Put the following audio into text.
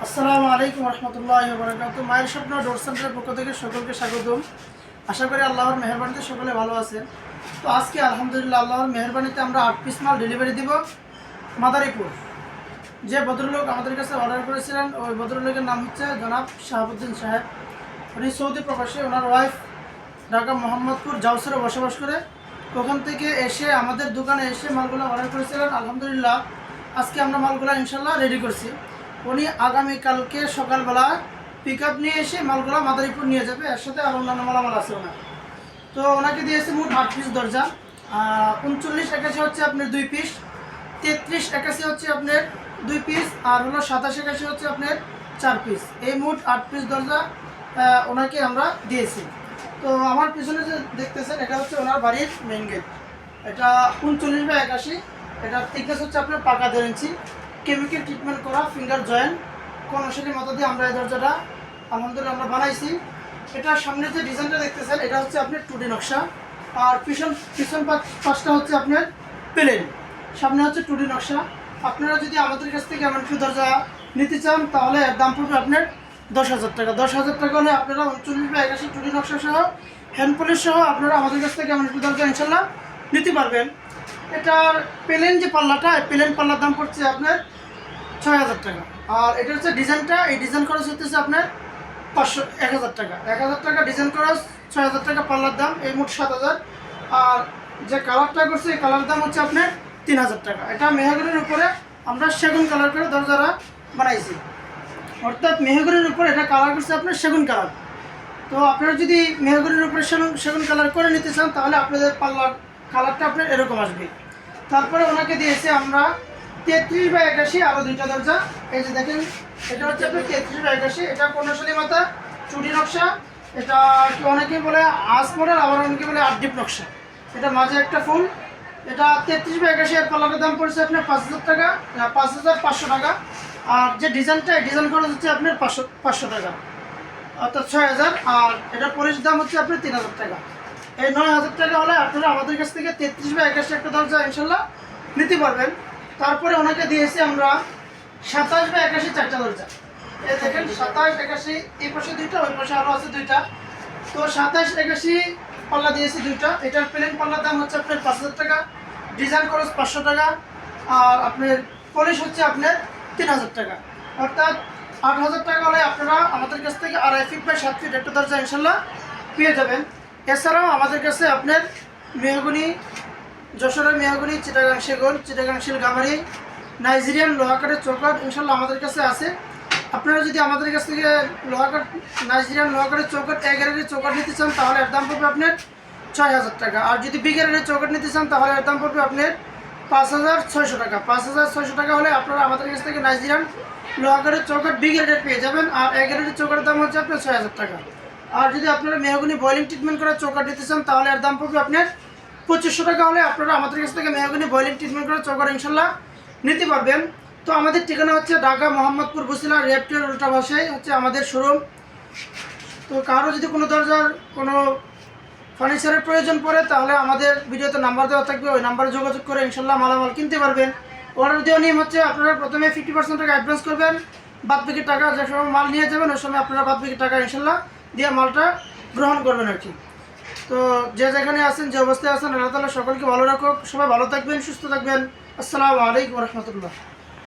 আসসালামু আলাইকুম রহমতুল্লাহি ওয়া বারাকাতুহু। মায়ের স্বপ্ন ডোর সেন্টারের পক্ষ থেকে সকলকে স্বাগতম। আশা করি আল্লাহর মেহেরবানিতে সকলে ভালো আছেন। তো আজকে আলহামদুলিল্লাহ আল্লাহর মেহেরবানিতে আমরা 8 পিস মাল ডেলিভারি দিব মাদারীপুর। যে ভদ্রলোক আমাদের কাছে অর্ডার করেছিলেন ওই ভদ্রলোকের নাম হচ্ছে জনাব শাহাবুদ্দিন সাহেব। উনি সৌদি প্রবাসী, ওনার ওয়াইফ ঢাকা মোহাম্মদপুর জাউসরে বসবাস করে। ওখান থেকে এসে আমাদের দোকানে এসে মালগুলো অর্ডার করেছিলেন। আলহামদুলিল্লাহ আজকে আমরা মালগুলো ইনশাল্লাহ রেডি করছি। উনি আগামীকালকে সকালবেলা পিক আপ নিয়ে এসে মালগুলো মাদারীপুর নিয়ে যাবে, এর সাথে আর অন্যান্য মালামাল আছে ওনার। তো ওনাকে দিয়েছে মোট 8 পিস দরজা। 39-81 হচ্ছে আপনার 2 পিস, 33-81 হচ্ছে আপনার 2 পিস, আর হলো 27-81 হচ্ছে আপনার 4 পিস। এই মোট 8 পিস দরজা ওনাকে আমরা দিয়েছি। তো আমার পিছনে যে দেখতেছেন এটা হচ্ছে ওনার বাড়ির মেইন গেট। এটা 39/81। এটার থিকনেস হচ্ছে আপনার পাকা 1.5 ইঞ্চি, কেমিক্যাল ট্রিটমেন্ট করা ফিঙ্গার জয়েন্ট কনসেলের মতো দিয়ে আমরা এই দরজাটা আলহামদুলিল্লাহ আমরা বানাইছি। এটার সামনে যে ডিজাইনটা দেখতেছেন এটা হচ্ছে আপনার 2D নকশা, আর পিছন পাশটা হচ্ছে আপনার প্লেন, সামনে হচ্ছে 2D নকশা। আপনারা যদি আমাদের কাছ থেকে এমন একটু দরজা নিতে চান তাহলে এর দাম পড়বে আপনার 10,000 টাকা। 10,000 টাকা হলে আপনারা 39/81 2D নকশা সহ হ্যান্ড পলিশ সহ আপনারা আমাদের কাছ থেকে এমন একটু দরজা ইনশাল্লাহ নিতে পারবেন। এটার প্লেন যে পাল্লাটা, প্লেন পাল্লার দাম পড়ছে আপনার 6,000 টাকা। আর এটা হচ্ছে ডিজাইনটা, এই ডিজাইন খরচ হতেছে আপনার 1,000 টাকা। 1,000 টাকা ডিজাইন খরচ, 6,000 টাকা পাল্লার দাম, এই মোট 7,000। আর যে কালারটা করছে এই কালার দাম হচ্ছে আপনার 3,000 টাকা। এটা মেহগনির উপরে আমরা সেগুন কালার করে দরজাটা বানাইছি, অর্থাৎ মেহগনির উপরে এটা কালার করছে আপনার সেগুন কালার। তো আপনারা যদি মেহগনির উপরে সেগুন কালার করে নিতে চান তাহলে আপনাদের পাল্লার কালারটা আপনার এরকম আসবে। তারপরে ওনাকে দিয়েছে আমরা 33/81 আরও 2টা দরজা। এই যে দেখেন এটা হচ্ছে আপনার 33/81। এটা কর্ণশালী মাথা 2D নকশা। এটা অনেকে বলে আস মডেল, আবার অনেকে বলে আটডিপ নকশা। এটা মাঝে একটা ফুল। এটা 33/81 এর পাল্লাটার দাম পড়ছে আপনার 5,000 টাকা, 5,500 টাকা। আর যে ডিজাইনটা এই ডিজাইন খরচ হচ্ছে আপনার 500 টাকা, অর্থাৎ 6,000। আর এটার পলিশ দাম হচ্ছে আপনার 3,000 টাকা। এই 9,000 টাকা হলে আপনারা আমাদের কাছ থেকে 33/81 একটা দরজা ইনশাল্লাহ নিতে পারবেন। তারপরে ওনাকে দিয়েছি আমরা 27/81 4টা দরজা। এই দেখেন 27/81, এই পাশে 2টা, ওই পাশে আরও আছে 2টা। তো 27/81 পাল্লা দিয়েছি 2টা। এটার প্লেন পাল্লার দাম হচ্ছে আপনার 5,000 টাকা, ডিজাইন খরচ 500 টাকা, আর আপনার পলিশ হচ্ছে আপনার 3,000 টাকা, অর্থাৎ 8,000 টাকা হলে আপনারা আমাদের কাছ থেকে 2.5 ফিট বাই 7 ফিট একটা দরজা ইনশাল্লাহ পেয়ে যাবেন। এছাড়াও আমাদের কাছে আপনার মেহগনি, যশোরের মেহগনি, চিটাগাং সেগুন, চিটাগাং শিলগামারি, নাইজেরিয়ান লোহাকারের চৌকাঠ ইনশাল্লাহ আমাদের কাছে আছে। আপনারা যদি আমাদের কাছ থেকে নাইজেরিয়ান লোহাকারের চৌকাঠ A গ্রেডের চৌকাঠ নিতে চান তাহলে এর দাম পড়বে আপনার 6,000 টাকা। আর যদি B গ্রেডের চৌকাঠ নিতে চান তাহলে এর দাম পড়বে আপনার 5,600 টাকা। 5,600 টাকা হলে আপনারা আমাদের কাছ থেকে নাইজেরিয়ান লোহাকারের চৌকাঠ B গ্রেডের পেয়ে যাবেন। আর A গ্রেডের চৌকাঠের দাম হচ্ছে আপনার 6,000 টাকা। আর যদি আপনারা মেহগনি বয়েলিং ট্রিটমেন্ট করা চৌকাঠ নিতে চান তাহলে এর দাম পড়বে আপনার 2,500 টাকা। হলে আপনারা আমাদের কাছ থেকে মেহগনি বয়েলিং ট্রিটমেন্ট করা চৌকাঠ ইনশাল্লাহ নিতে পারবেন। তো আমাদের ঠিকানা হচ্ছে ঢাকা মোহাম্মদপুর বসিলা রেপটির উল্টা ভাষায় হচ্ছে আমাদের শোরুম। তো কারো যদি কোনো দরজার কোনো ফার্নিচারের প্রয়োজন পড়ে তাহলে আমাদের ভিডিওতে নাম্বার দেওয়া থাকবে, ওই নাম্বারে যোগাযোগ করে ইনশাল্লাহ মালামাল কিনতে পারবেন। অর্ডার দেওয়া নিয়ম হচ্ছে আপনারা প্রথমে 50% টাকা অ্যাডভান্স করবেন, বাদ বাকি টাকা যে সময় মাল নিয়ে যাবেন ওই সময় আপনারা বাদ বাকি টাকা ইনশাল্লাহ দিয়ে মালটা গ্রহণ করবেন আর কি। তো যে যেখানে আছেন, যে অবস্থায় আছেন, আল্লাহ তাআলা সকলকে ভালো রাখুক। সবাই ভালো থাকবেন, সুস্থ থাকবেন। আসসালামু আলাইকুম রহমতুল্লাহ।